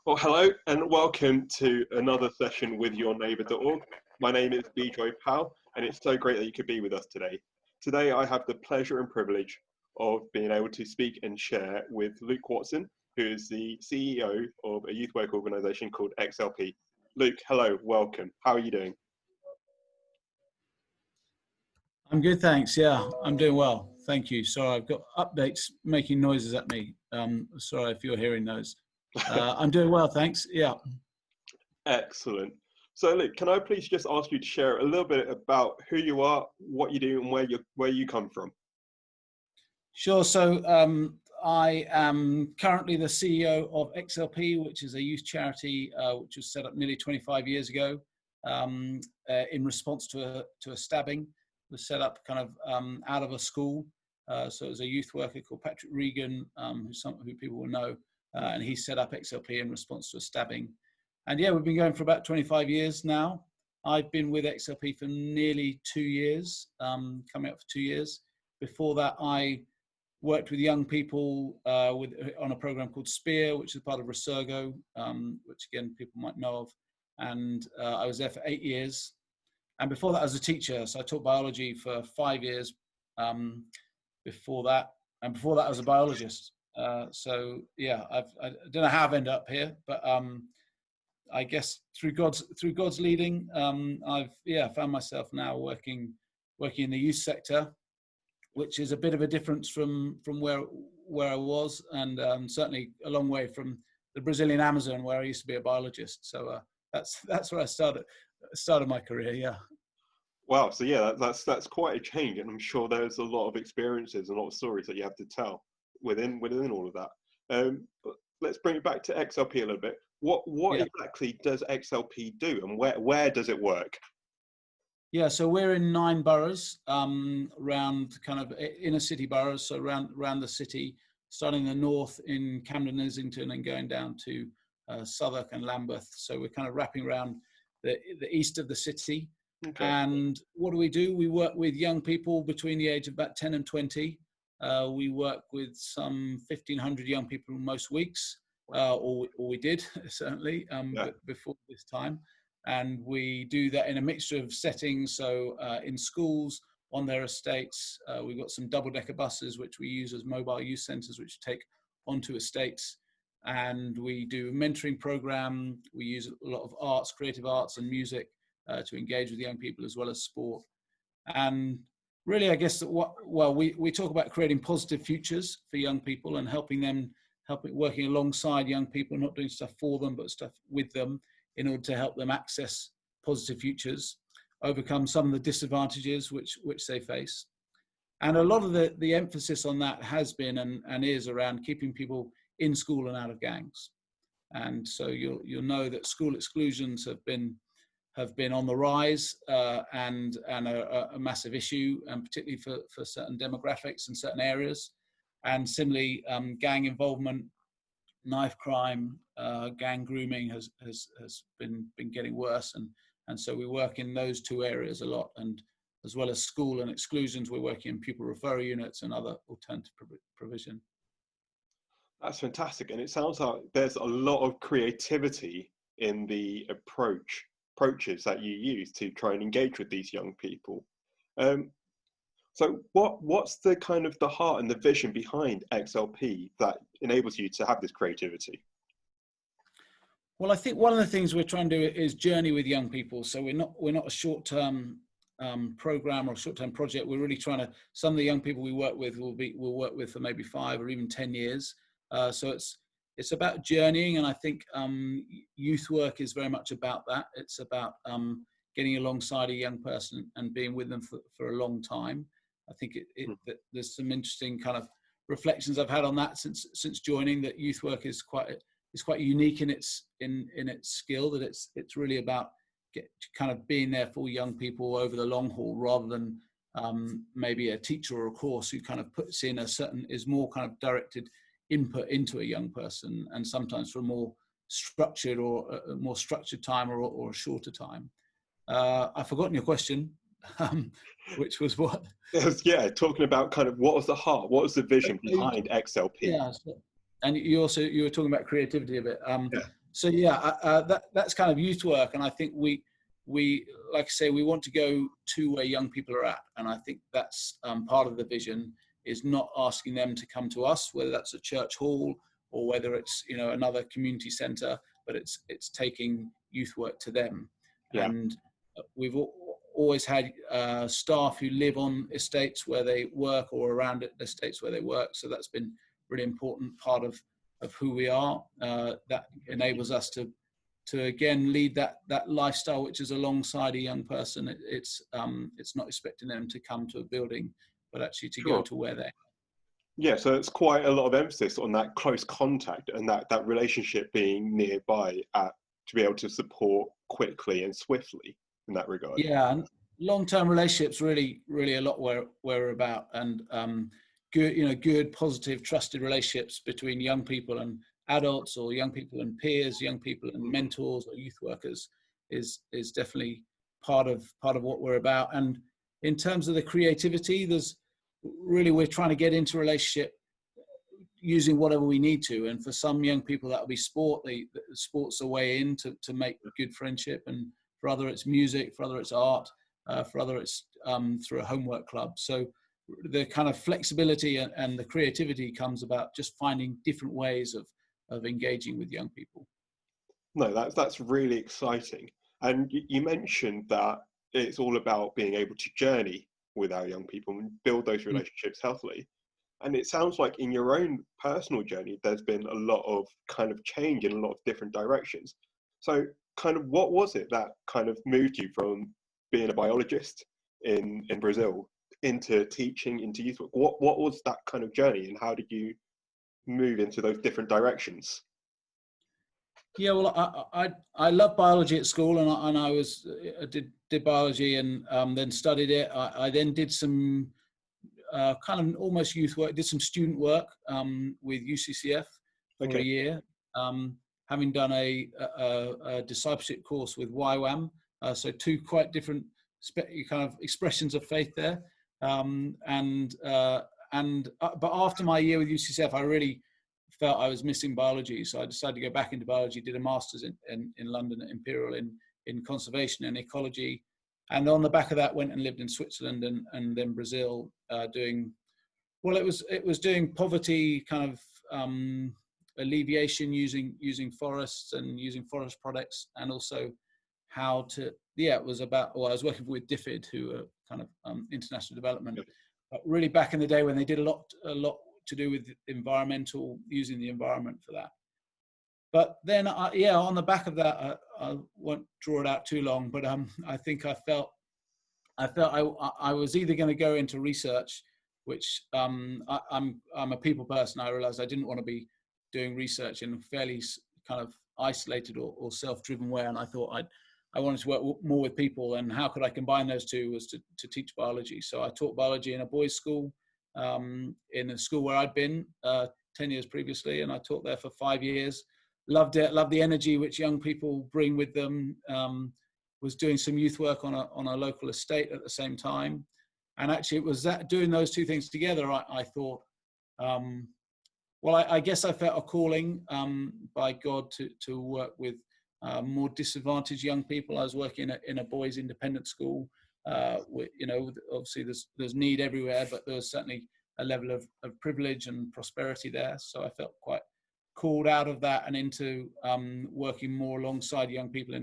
Well, hello and welcome to another session with yourneighbour.org. My name is Bijoy Pal, and it's so great that you could be with us today. Today, I have the pleasure and privilege of being able to speak and share with Luke Watson, who is the CEO of a youth work organisation called XLP. Luke, hello, welcome. How are you doing? I'm good, thanks. Yeah, I'm doing well. Thank you. Sorry, I've got updates making noises at me. Sorry if you're hearing those. I'm doing well, thanks. Yeah. Excellent. So, Luke, can I please just ask you to share a little bit about who you are, what you do, and where you come from? Sure. So I am currently the CEO of XLP, which is a youth charity which was set up nearly 25 years ago in response to a stabbing. It was set up kind of out of a school. So it was a youth worker called Patrick Regan, who people will know, and he set up XLP in response to a stabbing. And yeah, we've been going for about 25 years now. I've been with XLP for nearly 2 years, coming up for 2 years. Before that, I worked with young people on a program called SPEAR, which is part of Resurgo, which again, people might know of. And I was there for 8 years. And before that, I was a teacher. So I taught biology for 5 years before that. And before that, I was a biologist. So yeah, I don't know how I've ended up here, but I guess through God's leading, I've found myself now working in the youth sector, which is a bit of a difference from where I was, and certainly a long way from the Brazilian Amazon where I used to be a biologist. So that's where I started my career. Yeah. Wow. So yeah, that's quite a change, and I'm sure there's a lot of experiences and a lot of stories that you have to tell within all of that. But let's bring it back to XLP a little bit. What exactly does XLP do, and where does it work? Yeah, so we're in 9 boroughs, around kind of inner city boroughs, so around the city, starting in the north in Camden, Islington, and going down to Southwark and Lambeth. So we're kind of wrapping around the east of the city. Okay. And what do? We work with young people between the age of about 10 and 20. We work with some 1,500 young people most weeks, or we did certainly before this time. And we do that in a mixture of settings. So in schools, on their estates, we've got some double-decker buses, which we use as mobile youth centres, which take onto estates. And we do a mentoring program. We use a lot of arts, creative arts and music to engage with young people, as well as sport. And really, I guess we talk about creating positive futures for young people and working alongside young people, not doing stuff for them, but stuff with them, in order to help them access positive futures, overcome some of the disadvantages which they face. And a lot of the emphasis on that has been and is around keeping people in school and out of gangs. And so you'll know that school exclusions have been on the rise and a massive issue, and particularly for certain demographics and certain areas. And similarly, gang involvement, knife crime, gang grooming has been getting worse, and so we work in those 2 areas a lot. And as well as school and exclusions, we're working in pupil referral units and other alternative provision. That's fantastic, and it sounds like there's a lot of creativity in the approaches that you use to try and engage with these young people. So what's the kind of the heart and the vision behind XLP that enables you to have this creativity? Well, I think one of the things we're trying to do is journey with young people. So we're not a short-term program or a short-term project. We're really trying to. Some of the young people we work with we'll work with for maybe 5 or even 10 years. So it's about journeying, and I think youth work is very much about that. It's about getting alongside a young person and being with them for a long time. I think there's some interesting kind of reflections I've had on that since joining. That youth work is quite unique in its skill. That it's really about kind of being there for young people over the long haul, rather than maybe a teacher or a course who kind of puts in is more kind of directed input into a young person, and sometimes for a more structured time or a shorter time. I've forgotten your question. Which was what? Yeah, talking about kind of what was the heart, what was the vision behind XLP? Yeah, and you were talking about creativity a bit. So yeah, that's kind of youth work, and I think we like I say, we want to go to where young people are at, and I think that's part of the vision, is not asking them to come to us, whether that's a church hall or whether it's, you know, another community centre, but it's taking youth work to them. Yeah. And we've always had staff who live on estates where they work or around estates where they work, so that's been really important part of who we are. That enables us to again lead that lifestyle which is alongside a young person. It's not expecting them to come to a building, but actually to go Sure. to where they. Yeah, so it's quite a lot of emphasis on that close contact and that relationship being nearby to be able to support quickly and swiftly in that regard. Yeah, and long-term relationships really a lot where we're about, and good positive trusted relationships between young people and adults, or young people and peers, young people and mentors or youth workers is definitely part of what we're about. And in terms of the creativity, we're trying to get into relationship using whatever we need to. And for some young people that'll be sport. Sport's a way in to make good friendship, and for other it's music, for other it's art, for other it's through a homework club. So the kind of flexibility and the creativity comes about just finding different ways of engaging with young people. No, that's really exciting. And you mentioned that it's all about being able to journey with our young people and build those relationships healthily. And it sounds like in your own personal journey, there's been a lot of kind of change in a lot of different directions. So kind of what was it that kind of moved you from being a biologist in Brazil into teaching, into youth work? What was that kind of journey, and how did you move into those different directions? Yeah, well, I loved biology at school, and I did biology, and then studied it. I then did some kind of almost youth work, did some student work with UCCF for a year, having done a discipleship course with YWAM. So two quite different kind of expressions of faith there. But after my year with UCCF, I really felt I was missing biology. So I decided to go back into biology, did a master's in London at Imperial in conservation and ecology. And on the back of that, went and lived in Switzerland and then Brazil, doing doing poverty kind of alleviation using forests and using forest products, and also how to it was about. Well, I was working with DFID, who are kind of international development, but really back in the day when they did a lot to do with using the environment for that. But then, on the back of that, I won't draw it out too long, but I think I felt I was either going to go into research, which I'm a people person. I realized I didn't want to be doing research in a fairly kind of isolated or self-driven way, and I thought I wanted to work more with people, and how could I combine those two was to teach biology. So I taught biology in a boys' school, in a school where I'd been 10 years previously, and I taught there for 5 years. Loved it, loved the energy which young people bring with them. Was doing some youth work on a local estate at the same time. And actually it was that doing those two things together, I thought, I guess I felt a calling by God to work with more disadvantaged young people. I was working in a boys' independent school. Obviously there's need everywhere, but there was certainly a level of privilege and prosperity there. So I felt quite called out of that and into working more alongside young people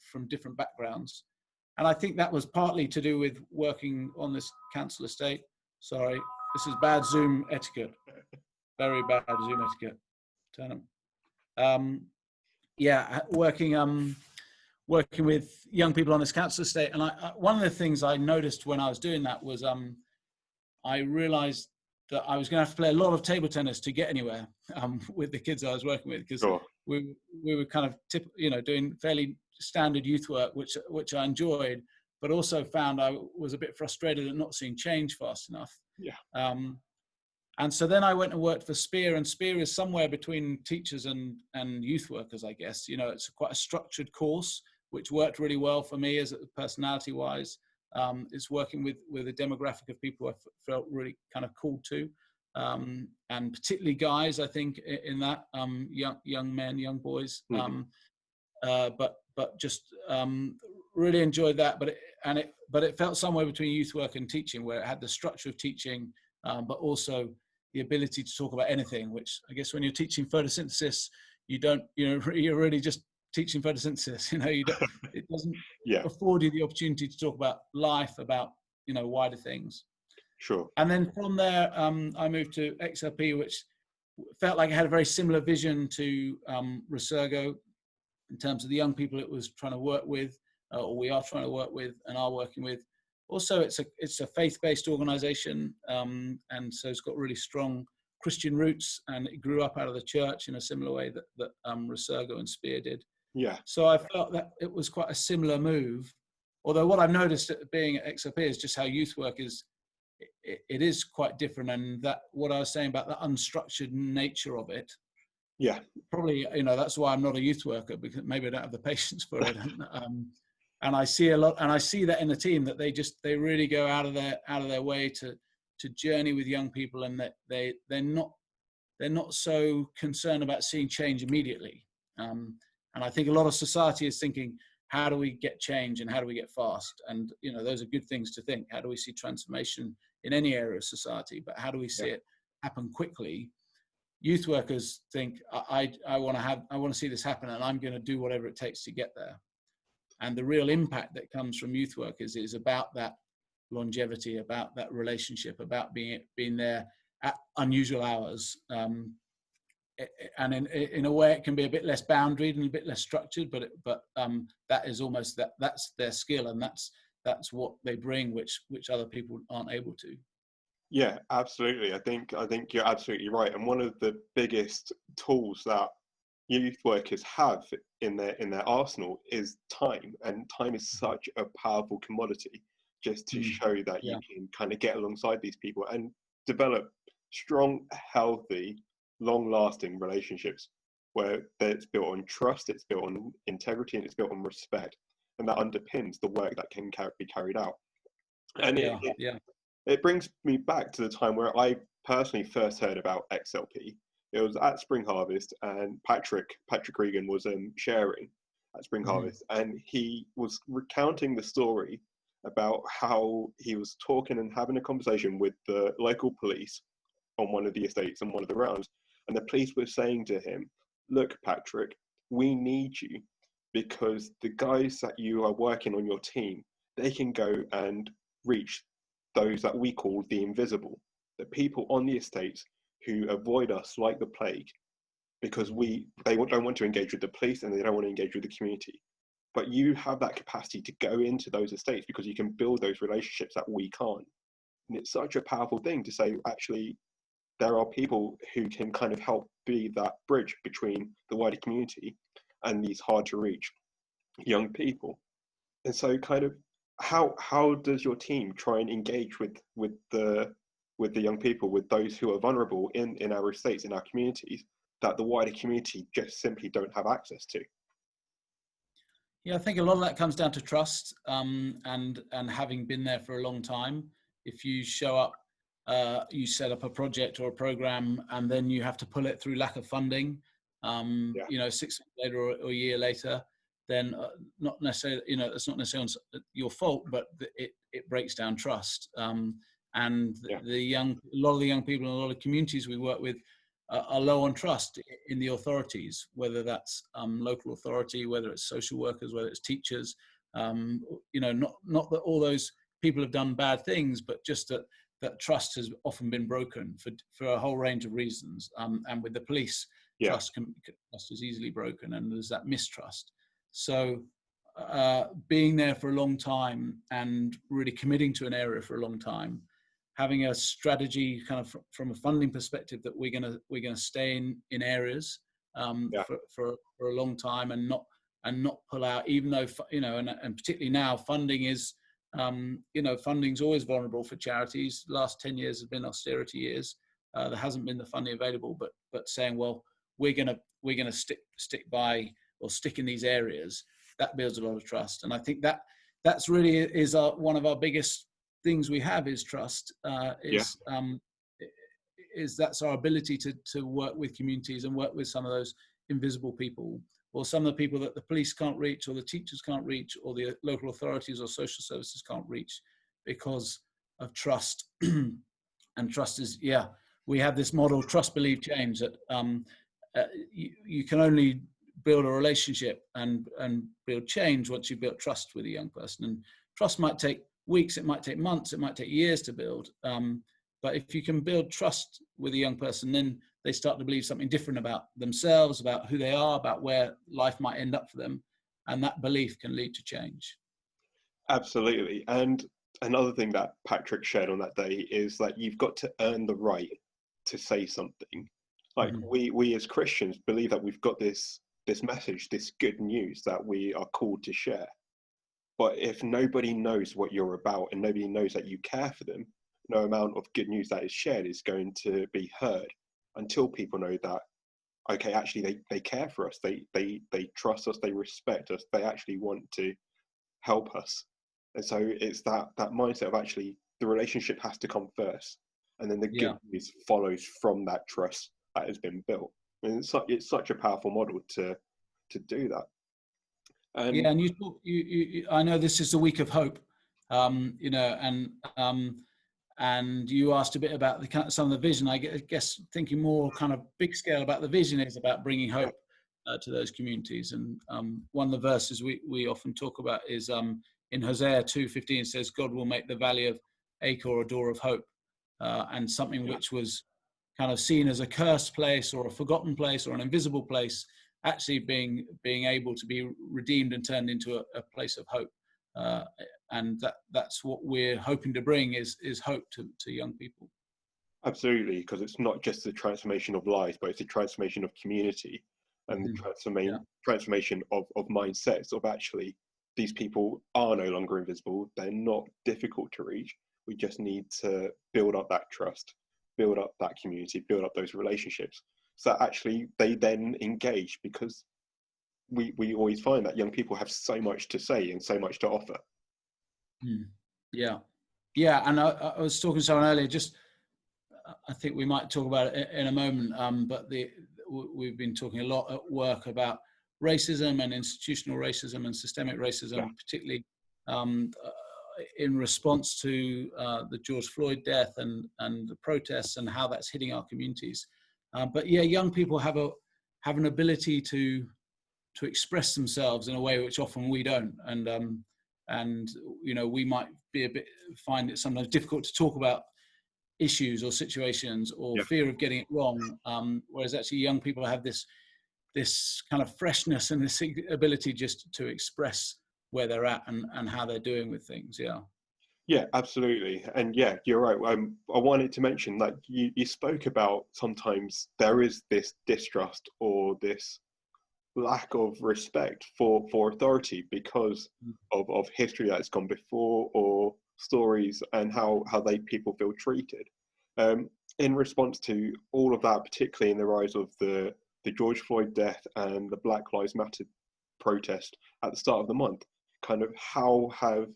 from different backgrounds. And I think that was partly to do with working on this council estate. Sorry, this is bad Zoom etiquette. Very bad Zoom etiquette. Turn them. Working with young people on this council estate. And one of the things I noticed when I was doing that was I realized that I was going to have to play a lot of table tennis to get anywhere with the kids I was working with, because we were kind of doing fairly standard youth work, which I enjoyed, but also found I was a bit frustrated at not seeing change fast enough. And so then I went and worked for Spear, and Spear is somewhere between teachers and youth workers, I guess. It's quite a structured course, which worked really well for me as personality-wise. It's working with a demographic of people I felt really kind of called to. and particularly guys, I think, in that, young men, young boys. But just really enjoyed that. But it felt somewhere between youth work and teaching, where it had the structure of teaching, but also the ability to talk about anything. Which I guess when you're teaching photosynthesis, you're really just teaching photosynthesis. It doesn't afford you the opportunity to talk about life, about wider things. Sure. And then from there, I moved to XLP, which felt like it had a very similar vision to Resurgo, in terms of the young people it was trying to work with, or we are trying to work with and are working with. Also, it's a faith-based organization, and so it's got really strong Christian roots, and it grew up out of the church in a similar way that Resurgo and Spear did. Yeah. So I felt that it was quite a similar move. Although what I've noticed being at XLP is just how youth work is, it is quite different, and that what I was saying about the unstructured nature of it. Yeah. Probably, that's why I'm not a youth worker, because maybe I don't have the patience for it. And I see a lot, and I see that in the team, that they really go out of their way to journey with young people, and that they're not so concerned about seeing change immediately. And I think a lot of society is thinking, how do we get change and how do we get fast? And those are good things to think. How do we see transformation in any area of society? But how do we see it happen quickly? Youth workers think, I want to see this happen, and I'm going to do whatever it takes to get there. And the real impact that comes from youth workers is about that longevity, about that relationship, about being there at unusual hours. And in a way, it can be a bit less boundaried and a bit less structured, but that is almost that's their skill, and that's what they bring, which other people aren't able to. Yeah, absolutely. I think you're absolutely right. And one of the biggest tools that youth workers have in their arsenal is time. And time is such a powerful commodity, just to show that you can kind of get alongside these people and develop strong, healthy, long-lasting relationships where it's built on trust, it's built on integrity, and it's built on respect. And that underpins the work that can be carried out. And it brings me back to the time where I personally first heard about XLP. It was at Spring Harvest, and Patrick Regan was sharing at Spring Harvest, and he was recounting the story about how he was talking and having a conversation with the local police on one of the estates and one of the rounds, and the police were saying to him, "Look, Patrick, we need you, because the guys that you are working on your team, they can go and reach those that we call the invisible, the people on the estates who avoid us like the plague, because they don't want to engage with the police and they don't want to engage with the community. But you have that capacity to go into those estates because you can build those relationships that we can't." And it's such a powerful thing to say, actually, there are people who can kind of help be that bridge between the wider community and these hard to reach young people. And so kind of how does your team try and engage with the young people, with those who are vulnerable in our estates, in our communities, that the wider community just simply don't have access to? Yeah, I think a lot of that comes down to trust, and having been there for a long time. If you show up, you set up a project or a program, and then you have to pull it through lack of funding, 6 months later or a year later, then not necessarily, it's not necessarily your fault, but it breaks down trust. And a lot of the young people in a lot of communities we work with are low on trust in the authorities, whether that's local authority, whether it's social workers, whether it's teachers. Not that all those people have done bad things, but just that trust has often been broken for a whole range of reasons. And with the police, trust is easily broken, and there's that mistrust. So being there for a long time and really committing to an area for a long time, having a strategy kind of from a funding perspective that we're gonna stay in areas for a long time and not pull out, even though and particularly now funding is funding's always vulnerable for charities. Last 10 years have been austerity years. There hasn't been the funding available, but saying, well, we're gonna stick by or stick in these areas, that builds a lot of trust. And I think that's really is one of our biggest things we have is trust. that's our ability to work with communities and work with some of those invisible people, or some of the people that the police can't reach, or the teachers can't reach, or the local authorities or social services can't reach, because of trust. And trust is, we have this model, trust, believe, change, that you can only build a relationship and build change once you build trust with a young person. And trust might take weeks, it might take months, it might take years to build. But if you can build trust with a young person, then they start to believe something different about themselves, about who they are, about where life might end up for them. And that belief can lead to change. Absolutely. And another thing that Patrick shared on that day is that you've got to earn the right to say something. Like we as Christians believe that we've got this message, this good news that we are called to share. But if nobody knows what you're about and nobody knows that you care for them, no amount of good news that is shared is going to be heard until people know that, okay, actually they care for us, they trust us, they respect us, they actually want to help us. And so it's that mindset of actually the relationship has to come first, and then the good news follows from that trust that has been built. And it's such a powerful model to do that. And I know this is the week of hope, and you asked a bit about some of the vision. I guess thinking more kind of big scale about the vision is about bringing hope to those communities. And one of the verses we often talk about is in Hosea 2:15 says, God will make the valley of Achor a door of hope, and something which was kind of seen as a cursed place or a forgotten place or an invisible place, actually being able to be redeemed and turned into a place of hope. And that's what we're hoping to bring is hope to young people. Absolutely, because it's not just the transformation of lives, but it's the transformation of community and the transformation of mindsets of actually these people are no longer invisible. They're not difficult to reach. We just need to build up that trust, build up that community, build up those relationships, so that actually they then engage, because we always find that young people have so much to say and so much to offer. And I was talking to someone earlier, I think we might talk about it in a moment, but we've been talking a lot at work about racism and institutional racism and systemic racism, particularly in response to the George Floyd death and the protests and how that's hitting our communities. But young people have an ability to express themselves in a way which often we don't, and we might find it sometimes difficult to talk about issues or situations or fear of getting it wrong, whereas actually young people have this kind of freshness and this ability just to express where they're at and how they're doing with things. Yeah, absolutely. And you're right. I wanted to mention that you spoke about sometimes there is this distrust or this lack of respect for authority because of history that's gone before, or stories and how people feel treated. In response to all of that, particularly in the rise of the George Floyd death and the Black Lives Matter protest at the start of the month, kind of how have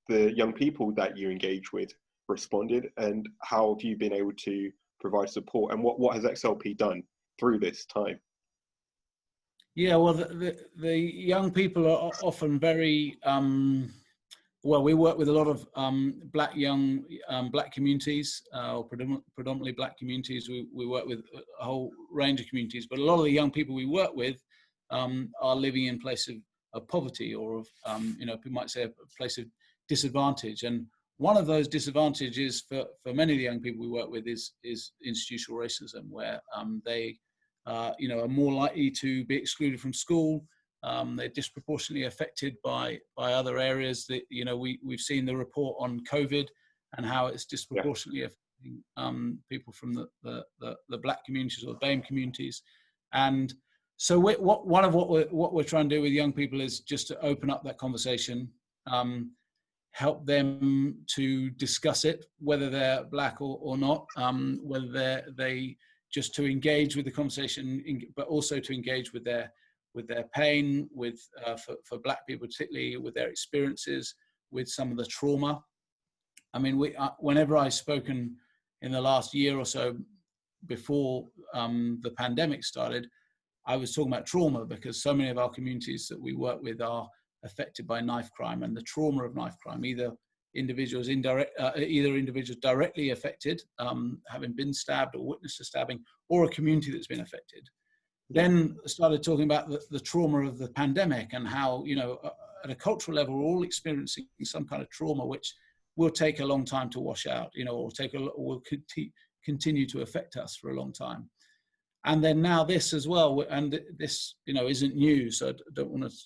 the young people that you engage with responded, and how have you been able to provide support, and what has XLP done through this time? Well, the young people are often very we work with a lot of black communities, or predominantly black communities. We work with a whole range of communities, but a lot of the young people we work with are living in place of poverty, or of people might say a place of disadvantage. And one of those disadvantages for many of the young people we work with is institutional racism, where they are more likely to be excluded from school. They're disproportionately affected by other areas. That we've seen the report on COVID and how it's disproportionately affecting people from the black communities or the BAME communities. And so one of what we're trying to do with young people is just to open up that conversation, help them to discuss it, whether they're black or not, whether they just to engage with the conversation, but also to engage with their pain, for black people particularly, with their experiences, with some of the trauma. I mean, whenever I've spoken in the last year or so before the pandemic started, I was talking about trauma, because so many of our communities that we work with are affected by knife crime, and the trauma of knife crime, either individuals directly affected, having been stabbed or witnessed a stabbing, or a community that's been affected. Then started talking about the trauma of the pandemic, and how, at a cultural level, we're all experiencing some kind of trauma, which will take a long time to wash out, or will continue to affect us for a long time. And then now this as well, and this, isn't new, so I don't want to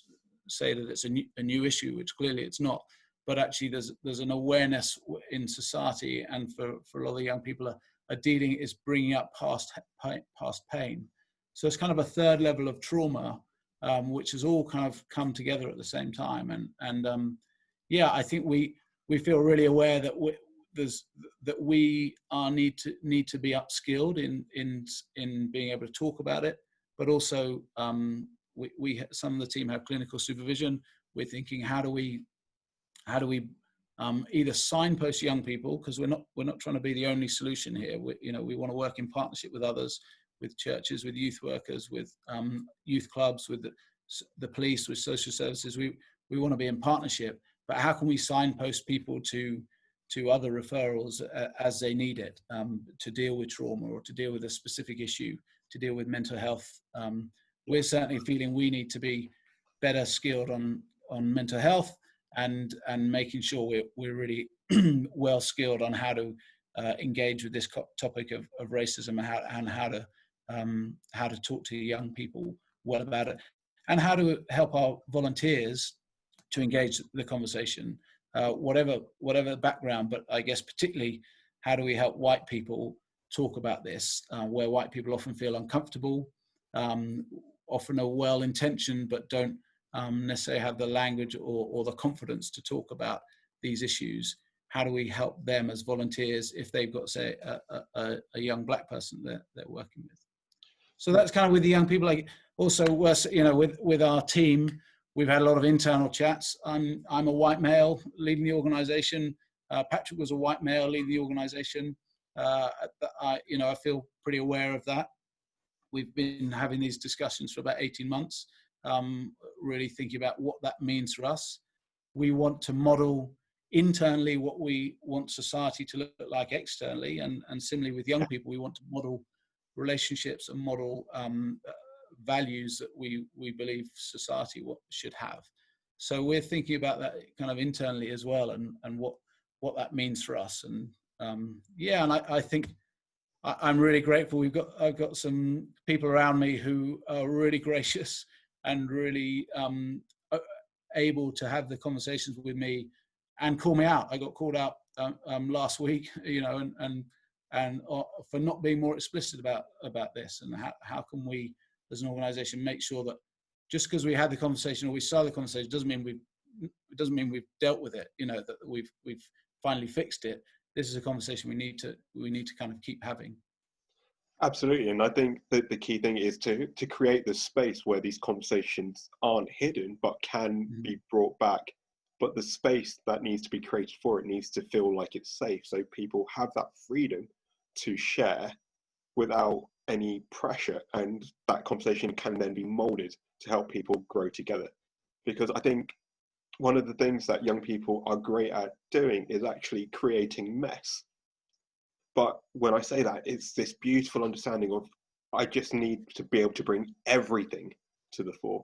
say that it's a new issue, which clearly it's not. But actually, there's an awareness in society, and for a lot of the young people are dealing, is bringing up past pain. So it's kind of a third level of trauma, which has all kind of come together at the same time. And I think we feel really aware that we need to be upskilled in being able to talk about it, but also we some of the team have clinical supervision. We're thinking, how do we either signpost young people, because we're not trying to be the only solution here. We want to work in partnership with others, with churches, with youth workers, with youth clubs, with the police, with social services. We want to be in partnership, but how can we signpost people to other referrals as they need it, to deal with trauma, or to deal with a specific issue, to deal with mental health. We're certainly feeling we need to be better skilled on mental health, and making sure we're really well skilled on how to engage with this topic of racism, and how to talk to young people well about it, and how to help our volunteers to engage the conversation, whatever the background, but I guess particularly how do we help white people talk about this, where white people often feel uncomfortable, often are well-intentioned, but don't necessarily have the language or the confidence to talk about these issues. How do we help them as volunteers if they've got, say, a young black person that they're working with? So that's kind of with the young people. Like, also, with our team, we've had a lot of internal chats. I'm a white male leading the organization. Patrick was a white male leading the organization. I feel pretty aware of that. We've been having these discussions for about 18 months, really thinking about what that means for us. We want to model internally what we want society to look like externally, and similarly with young people, we want to model relationships and model values that we believe society should have. So we're thinking about that kind of internally as well, and what that means for us. And and I think I'm really grateful. I've got some people around me who are really gracious and really able to have the conversations with me and call me out. I got called out last week, and for not being more explicit about this, and how can we as an organization make sure that just because we had the conversation or we started the conversation doesn't mean we've dealt with it, that we've finally fixed it. This is a conversation we need to kind of keep having. Absolutely, and I think that the key thing is to create the space where these conversations aren't hidden but can be brought back. But the space that needs to be created for it needs to feel like it's safe, so people have that freedom to share without any pressure, and that conversation can then be molded to help people grow together. Because I think one of the things that young people are great at doing is actually creating mess. But when I say that, it's this beautiful understanding of, I just need to be able to bring everything to the fore.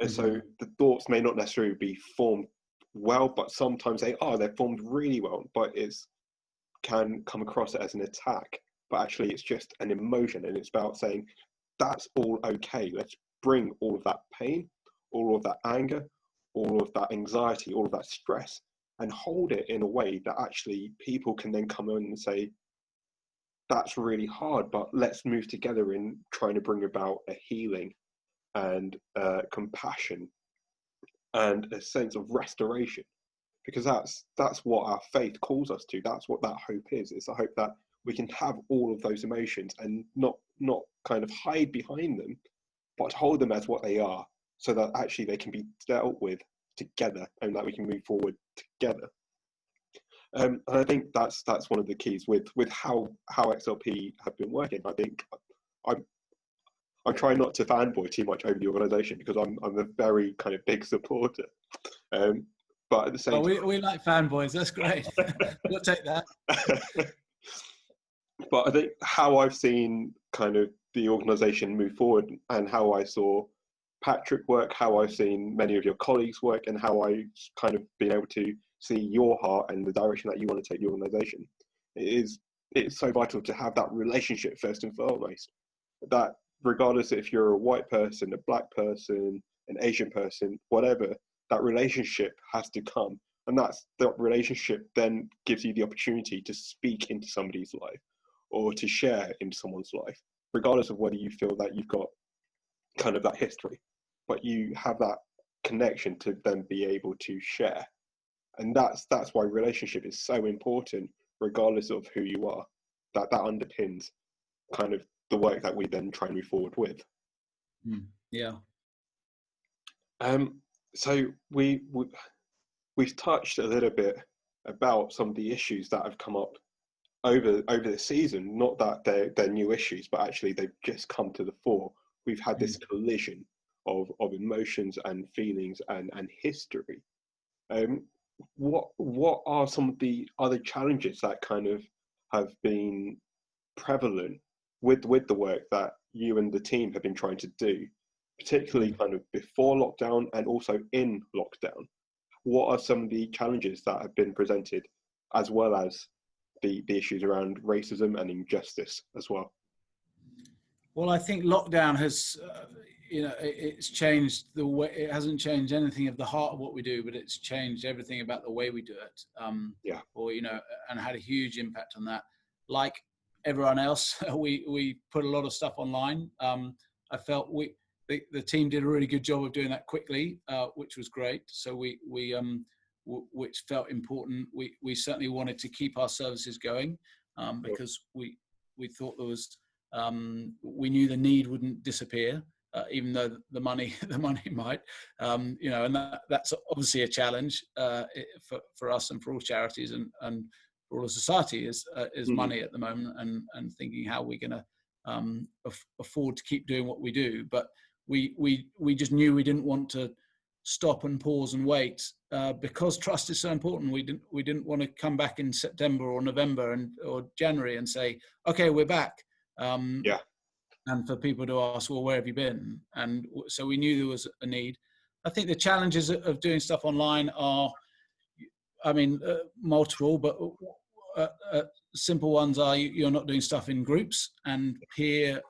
And so the thoughts may not necessarily be formed well, but sometimes they're formed really well, but can come across as an attack. But actually it's just an emotion, and it's about saying, that's all okay. Let's bring all of that pain, all of that anger, all of that anxiety, all of that stress, and hold it in a way that actually people can then come in and say, that's really hard, but let's move together in trying to bring about a healing and compassion and a sense of restoration. Because that's what our faith calls us to. That's what that hope is. It's a hope that we can have all of those emotions and not kind of hide behind them, but hold them as what they are, so that actually they can be dealt with together and that we can move forward together. And I think that's one of the keys with how XLP have been working. I think I'm trying not to fanboy too much over the organisation because I'm a very kind of big supporter. But at the same time, we like fanboys. That's great. We'll take that. But I think how I've seen kind of the organisation move forward, and how I saw Patrick work, how I've seen many of your colleagues work, and how I kind of been able to see your heart and the direction that you want to take the organisation, it's so vital to have that relationship first and foremost. That regardless if you're a white person, a black person, an Asian person, whatever, that relationship has to come. And that relationship then gives you the opportunity to speak into somebody's life or to share into someone's life, regardless of whether you feel that you've got kind of that history, but you have that connection to then be able to share. And that's why relationship is so important, regardless of who you are. That underpins kind of the work that we then try and move forward with. Yeah. So we've touched a little bit about some of the issues that have come up over the season. Not that they're new issues, but actually they've just come to the fore. We've had this collision of emotions and feelings and history. What are some of the other challenges that kind of have been prevalent with the work that you and the team have been trying to do, particularly kind of before lockdown and also in lockdown? What are some of the challenges that have been presented, as well as the issues around racism and injustice as well? Well, I think lockdown has, it's changed the way. It hasn't changed anything of the heart of what we do, but it's changed everything about the way we do it. And had a huge impact on that. Like everyone else, we put a lot of stuff online. I felt the team did a really good job of doing that quickly, which was great. So which felt important. We certainly wanted to keep our services going because we thought there was. We knew the need wouldn't disappear, even though the money might, and that's obviously a challenge for us and for all charities and for all of society is money at the moment, and thinking how we're going to afford to keep doing what we do. But we just knew we didn't want to stop and pause and wait because trust is so important. We didn't want to come back in September or November or January and say, okay, we're back. And for people to ask, well, where have you been? And so we knew there was a need. I think the challenges of doing stuff online are, multiple, but simple ones are you're not doing stuff in groups, and peer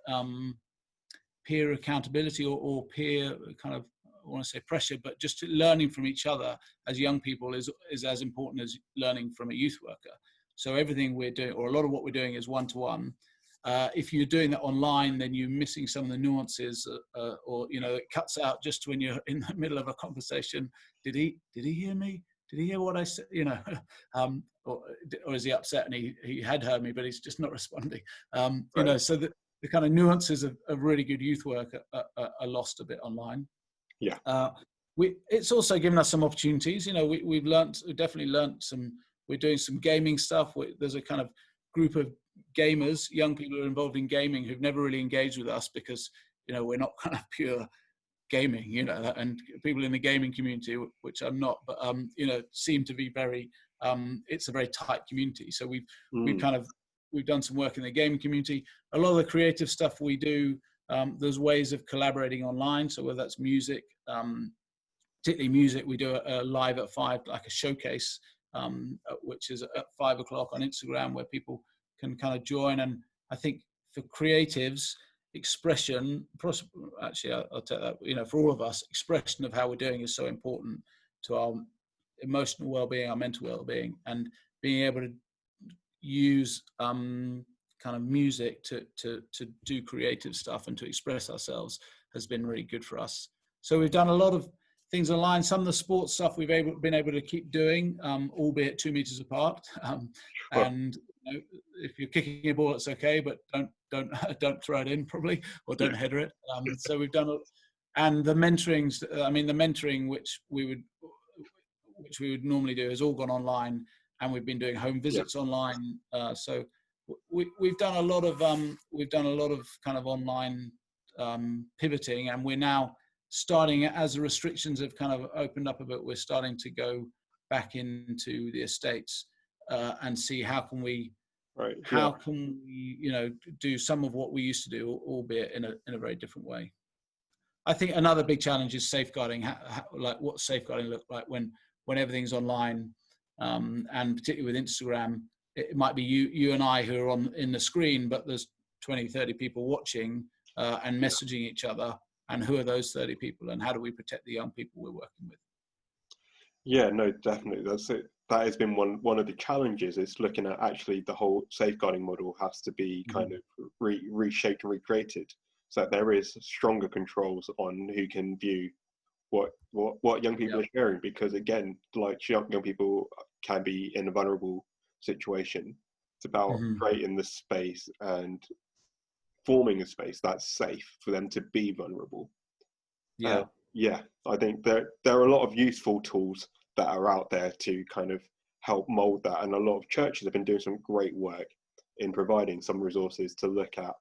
accountability or peer kind of, I want to say pressure, but just learning from each other as young people is as important as learning from a youth worker. So everything we're doing, or a lot of what we're doing, is one-to-one. If you're doing that online, then you're missing some of the nuances, or it cuts out just when you're in the middle of a conversation. Did he hear me? Did he hear what I said? Or is he upset and he had heard me, but he's just not responding? Right. So the kind of nuances of really good youth work are lost a bit online. Yeah. It's also given us some opportunities. We've definitely learned some. We're doing some gaming stuff. There's a kind of group of gamers, young people who are involved in gaming, who've never really engaged with us because we're not kind of pure gaming, and people in the gaming community, which I'm not, but seem to be very. It's a very tight community. So we've done some work in the gaming community. A lot of the creative stuff we do, there's ways of collaborating online. So whether that's music, particularly music, we do a live at 5, like a showcase, which is at 5 o'clock on Instagram, where people can kind of join. And I think for creatives, expression, actually I'll take that, for all of us, expression of how we're doing is so important to our emotional well-being, our mental well-being, and being able to use kind of music to do creative stuff and to express ourselves has been really good for us. So we've done a lot of things online. Some of the sports stuff we've been able to keep doing, albeit 2 meters apart. And if you're kicking a ball, it's okay, but don't throw it in probably, or don't header it. So we've done, and the mentoring, the mentoring which we would normally do has all gone online. and we've been doing home visits online. So we've done a lot of kind of online pivoting, and we're now starting, as the restrictions have kind of opened up a bit, we're starting to go back into the estates and see how can we do some of what we used to do, albeit in a very different way. I think another big challenge is safeguarding. Like what safeguarding look like when everything's online, and particularly with Instagram, it might be you and I who are in the screen, but there's 20, 30 people watching and messaging each other. And who are those 30 people, and how do we protect the young people we're working with? Yeah, no, definitely. That's it. That has been one of the challenges, is looking at actually the whole safeguarding model has to be kind of reshaped and recreated, so that there is stronger controls on who can view what young people are sharing. Because again, like young people can be in a vulnerable situation. It's about creating the space and forming a space that's safe for them to be vulnerable. I think there are a lot of useful tools that are out there to kind of help mold that, and a lot of churches have been doing some great work in providing some resources to look at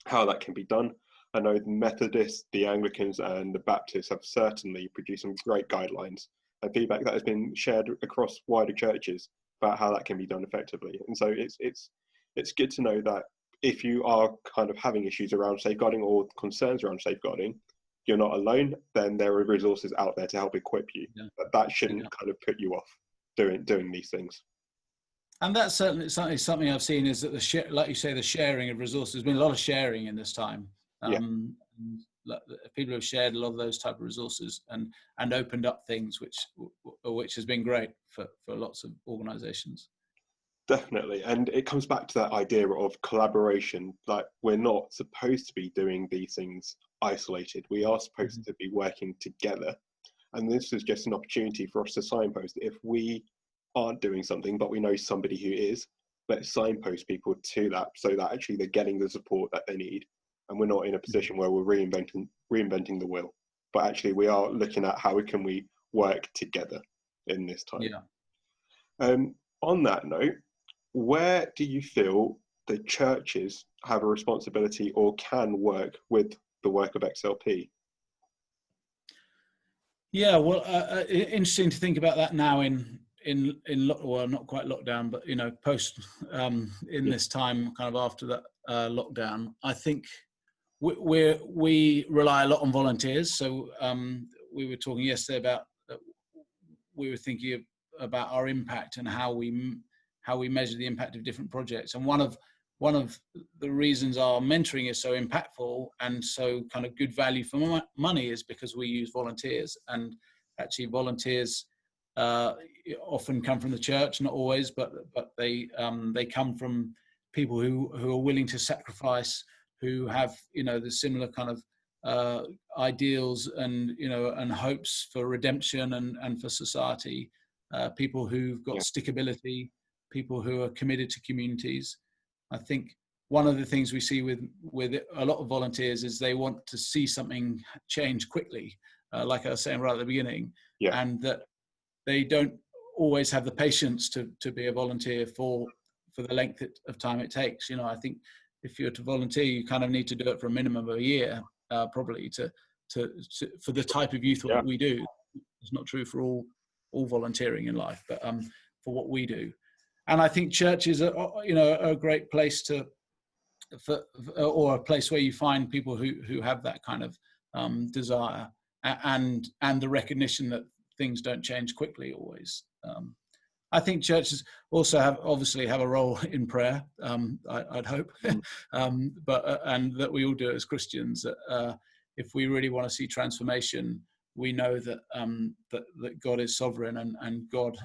how that can be done. I know the Methodists, the Anglicans, and the Baptists have certainly produced some great guidelines and feedback that has been shared across wider churches about how that can be done effectively. And so it's good to know that if you are kind of having issues around safeguarding or concerns around safeguarding, you're not alone. Then there are resources out there to help equip you. But that shouldn't kind of put you off doing these things. And that's certainly something I've seen, is that like you say, the sharing of resources. There's been a lot of sharing in this time. People have shared a lot of those type of resources and opened up things, which has been great for lots of organizations. Definitely. And it comes back to that idea of collaboration. Like, we're not supposed to be doing these things isolated. We are supposed to be working together. And this is just an opportunity for us to signpost. If we aren't doing something, but we know somebody who is, let's signpost people to that, so that actually they're getting the support that they need. And we're not in a position where we're reinventing the wheel, but actually we are looking at how can we work together in this time. On that note, where do you feel the churches have a responsibility or can work with the work of XLP? Yeah, well, interesting to think about that now in well, not quite lockdown, but post in this time, kind of after that lockdown. I think we rely a lot on volunteers. So we were talking yesterday about we were thinking about our impact and how we measure the impact of different projects. And one of the reasons our mentoring is so impactful and so kind of good value for money is because we use volunteers. And actually volunteers often come from the church, not always, but they come from people who are willing to sacrifice, who have the similar kind of ideals and and hopes for redemption and for society. People who've got stickability, people who are committed to communities. I think one of the things we see with a lot of volunteers is they want to see something change quickly, like I was saying right at the beginning, and that they don't always have the patience to be a volunteer for the length of time it takes. I think if you're to volunteer, you kind of need to do it for a minimum of a year, probably to for the type of youth work we do. It's not true for all volunteering in life, but for what we do. And I think churches are, a great place or a place where you find people who have that kind of desire and the recognition that things don't change quickly always. I think churches also obviously have a role in prayer. I'd hope, but and that we all do it as Christians. If we really want to see transformation, we know that that God is sovereign and God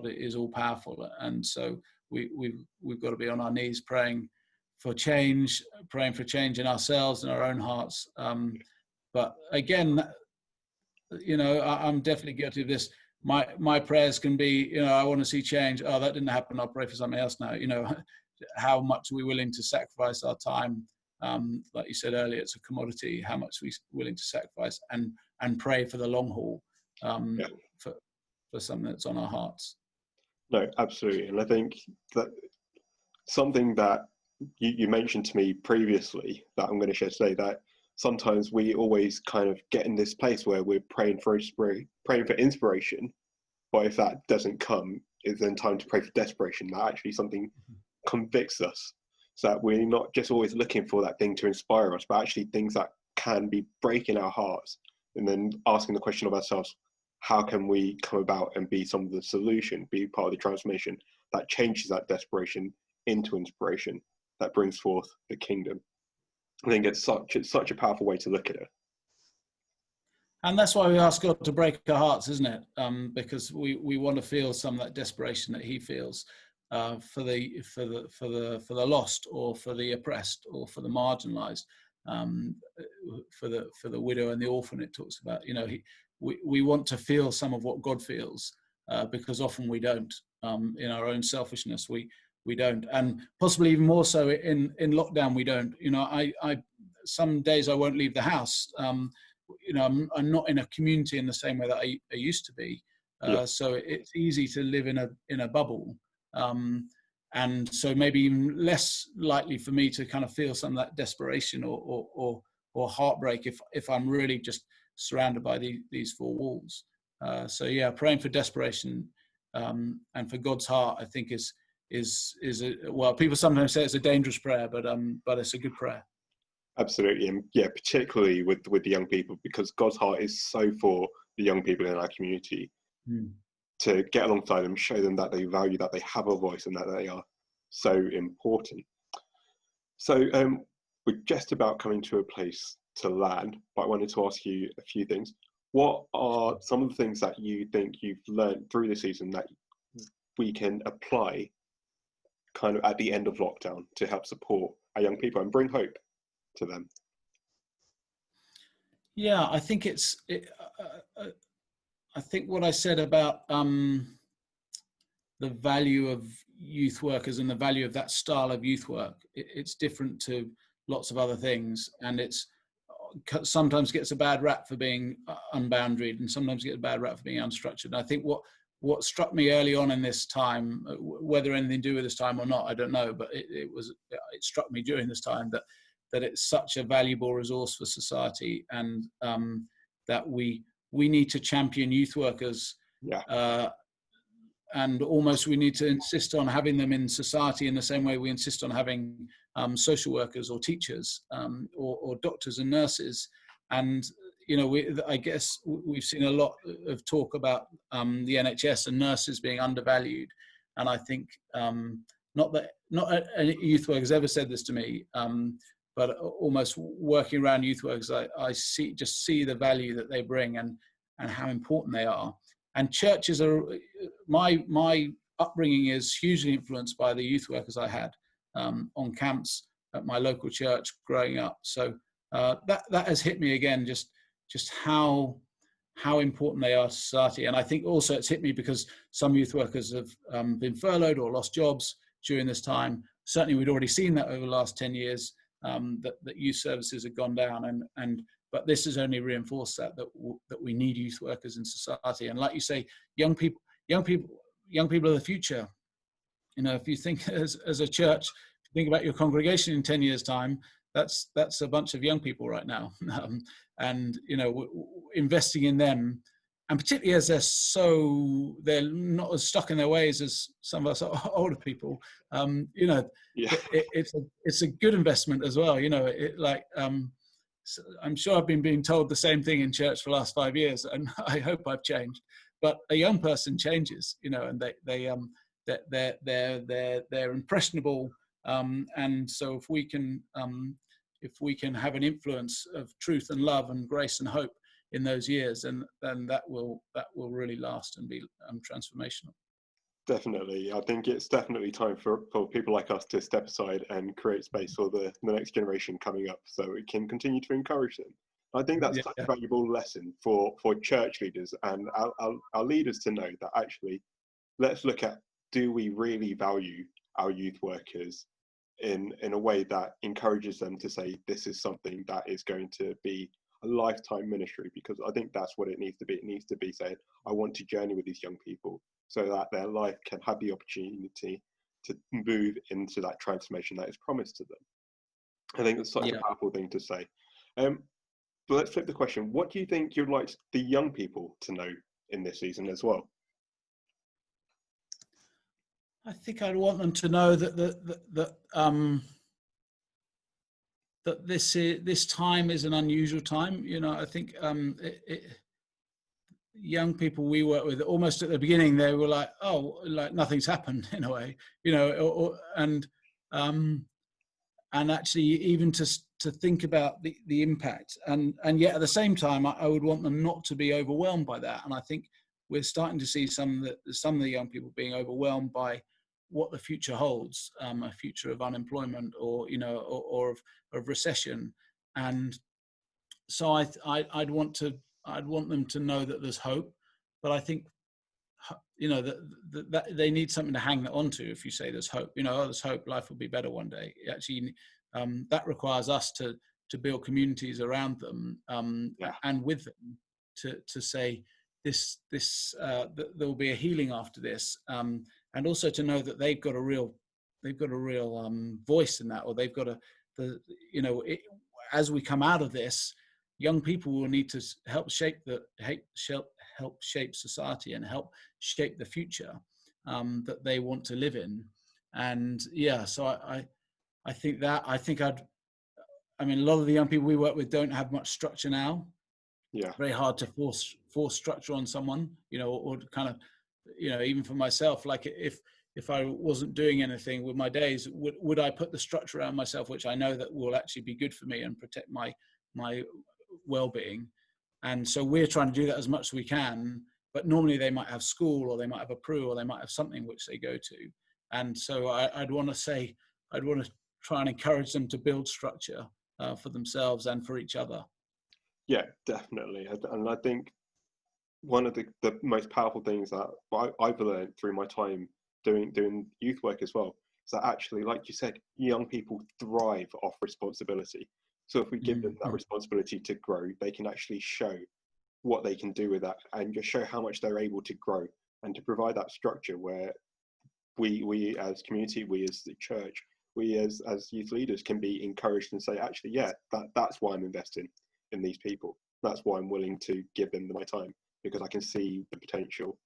is all powerful, and so we've got to be on our knees praying for change in ourselves and our own hearts. But again, I'm definitely guilty of this. My prayers can be, I want to see change. Oh, that didn't happen. I'll pray for something else now. How much are we willing to sacrifice our time? Like you said earlier, it's a commodity. How much are we willing to sacrifice and pray for the long haul, for something that's on our hearts? No, absolutely. And I think that something that you mentioned to me previously that I'm going to share today, that sometimes we always kind of get in this place where we're praying for inspiration, but if that doesn't come, it's then time to pray for desperation, that actually something convicts us, so that we're not just always looking for that thing to inspire us, but actually things that can be breaking our hearts, and then asking the question of ourselves, how can we come about and be some of the solution, be part of the transformation that changes that desperation into inspiration, that brings forth the kingdom. I think it's such a powerful way to look at it. And that's why we ask God to break our hearts, isn't it? Because we want to feel some of that desperation that He feels for the lost, or for the oppressed, or for the marginalised, for the widow and the orphan. It talks about, we want to feel some of what God feels, because often we don't. In our own selfishness, we don't, and possibly even more so in lockdown, we don't. I some days I won't leave the house. I'm not in a community in the same way that I used to be. Yeah, So it's easy to live in a bubble. And so maybe even less likely for me to kind of feel some of that desperation or heartbreak if I'm really just surrounded by these four walls. So yeah, praying for desperation and for God's heart, I think is well, people sometimes say it's a dangerous prayer, but it's a good prayer. absolutely. And yeah, particularly with the young people, because God's heart is so for the young people in our community, to get alongside them, show them that they value, that they have a voice, and that they are so important. So we're just about coming to a place to land, but I wanted to ask you a few things. What are some of the things that you think you've learned through the season that we can apply kind of at the end of lockdown to help support our young people and bring hope to them? Yeah, I think I think what I said about the value of youth workers and the value of that style of youth work, it's different to lots of other things, and it's sometimes gets a bad rap for being unboundaried, and sometimes gets a bad rap for being unstructured. And I think what struck me early on in this time, whether anything to do with this time or not, I don't know, but it struck me during this time that it's such a valuable resource for society, and that we need to champion youth workers. Yeah. And almost we need to insist on having them in society in the same way we insist on having social workers or teachers, or doctors and nurses. And I guess we've seen a lot of talk about the NHS and nurses being undervalued, and I think not any youth workers ever said this to me, but almost working around youth workers, I see the value that they bring, and how important they are. And churches are, my upbringing is hugely influenced by the youth workers I had on camps at my local church growing up. So that has hit me again, just how important they are to society. And I think also it's hit me because some youth workers have been furloughed or lost jobs during this time. Certainly we'd already seen that over the last 10 years, that youth services have gone down, but this has only reinforced that we need youth workers in society. And like you say, young people are the future. If you think as a church, think about your congregation in 10 years' time, that's a bunch of young people right now. And investing in them, and particularly as they're not as stuck in their ways as some of us older people, Yeah. it's a good investment as well. I'm sure I've been being told the same thing in church for the last 5 years, and I hope I've changed. But a young person changes, and they're impressionable, and so if we can have an influence of truth and love and grace and hope in those years, then that will really last and be transformational. Definitely. I think it's definitely time for people like us to step aside and create space for the next generation coming up, so we can continue to encourage them. I think that's such a valuable lesson for church leaders and our leaders to know that actually, let's look at, do we really value our youth workers in a way that encourages them to say, this is something that is going to be a lifetime ministry? Because I think that's what it needs to be. It needs to be saying, I want to journey with these young people. so that their life can have the opportunity to move into that transformation that is promised to them. I think it's such a Yeah. powerful thing to say. But let's flip the question. What do you think you'd like the young people to know in this season as well? I think I'd want them to know that that this time is an unusual time. You know, I think young people we work with, almost at the beginning, they were like, "Oh, like nothing's happened," in a way, you know, and actually even to think about the impact, and yet at the same time, I would want them not to be overwhelmed by that. And I think we're starting to see some of the young people being overwhelmed by what the future holds, a future of unemployment, or, you know, or of recession. And so I'd want them to know that there's hope, but I think, you know, that they need something to hang that onto. If you say there's hope, you know, oh, there's hope, life will be better one day. Actually, that requires us to build communities around them, and with them, to say there will be a healing after this, and also to know that they've got a real voice in that, or they've got as we come out of this, young people will need to help shape society and help shape the future that they want to live in. And yeah, so I think I mean, a lot of the young people we work with don't have much structure now. Yeah. Very hard to force structure on someone, you know, or kind of, you know, even for myself, like if I wasn't doing anything with my days, would I put the structure around myself, which I know that will actually be good for me and protect my well-being? And so we're trying to do that as much as we can, but normally they might have school, or they might have a PRU, or they might have something which they go to. And so I'd want to try and encourage them to build structure for themselves and for each other. Yeah, definitely. And I think one of the most powerful things that I've learned through my time doing youth work as well is that actually, like you said, young people thrive off responsibility. So if we give them that responsibility to grow, they can actually show what they can do with that, and just show how much they're able to grow, and to provide that structure where we as community, we as the church, we as youth leaders can be encouraged and say, actually, yeah, that's why I'm investing in these people. That's why I'm willing to give them my time, because I can see the potential,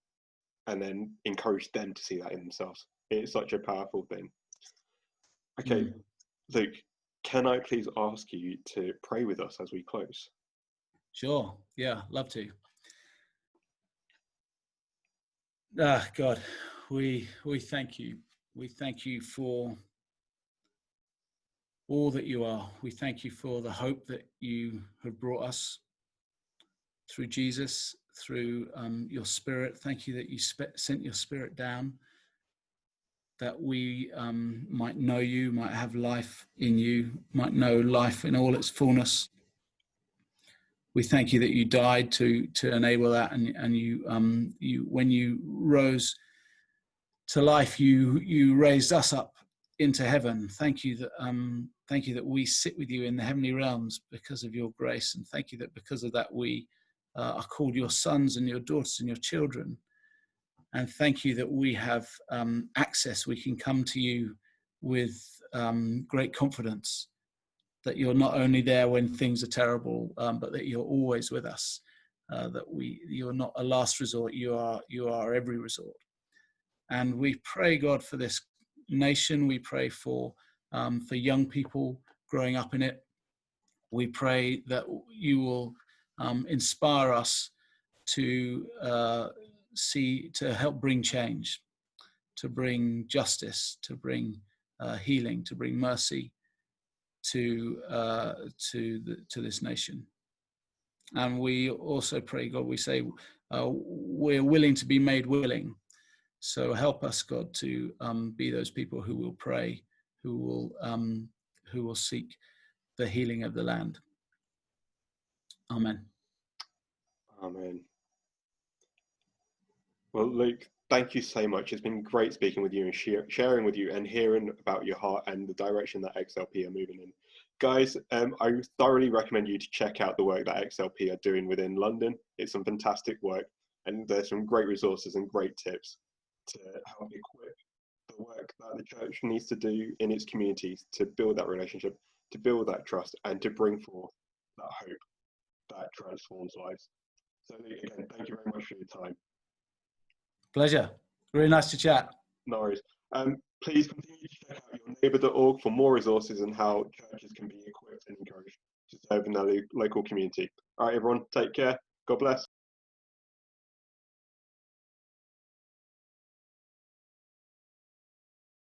and then encourage them to see that in themselves. It's such a powerful thing. Okay, Luke, can I please ask you to pray with us as we close? Sure. Yeah, love to. God, we thank you. We thank you for all that you are. We thank you for the hope that you have brought us through Jesus, through your Spirit. Thank you that you sent your Spirit down, that we might know you, might have life in you, might know life in all its fullness. We thank you that you died to enable that, and you when you rose to life, you raised us up into heaven. Thank you that we sit with you in the heavenly realms because of your grace, and thank you that because of that we are called your sons and your daughters and your children. And thank you that we have access. We can come to you with great confidence that you're not only there when things are terrible, but that you're always with us. That you're not a last resort. You are every resort. And we pray, God, for this nation. We pray for young people growing up in it. We pray that you will inspire us to help bring change, to bring justice, to bring healing, to bring mercy to this nation. And we also pray, God, we say we're willing to be made willing. So help us, God, to be those people who will pray, who will seek the healing of the land. Amen. Amen. Well, Luke, thank you so much. It's been great speaking with you and sharing with you and hearing about your heart and the direction that XLP are moving in. Guys, I thoroughly recommend you to check out the work that XLP are doing within London. It's some fantastic work, and there's some great resources and great tips. to help equip the work that the church needs to do in its communities to build that relationship, to build that trust, and to bring forth that hope that transforms lives. So again, thank you very much for your time. Pleasure. Really nice to chat. No worries. Please continue to check out yourneighbour.org for more resources on how churches can be equipped and encouraged to serve in their local community. All right, everyone, take care. God bless.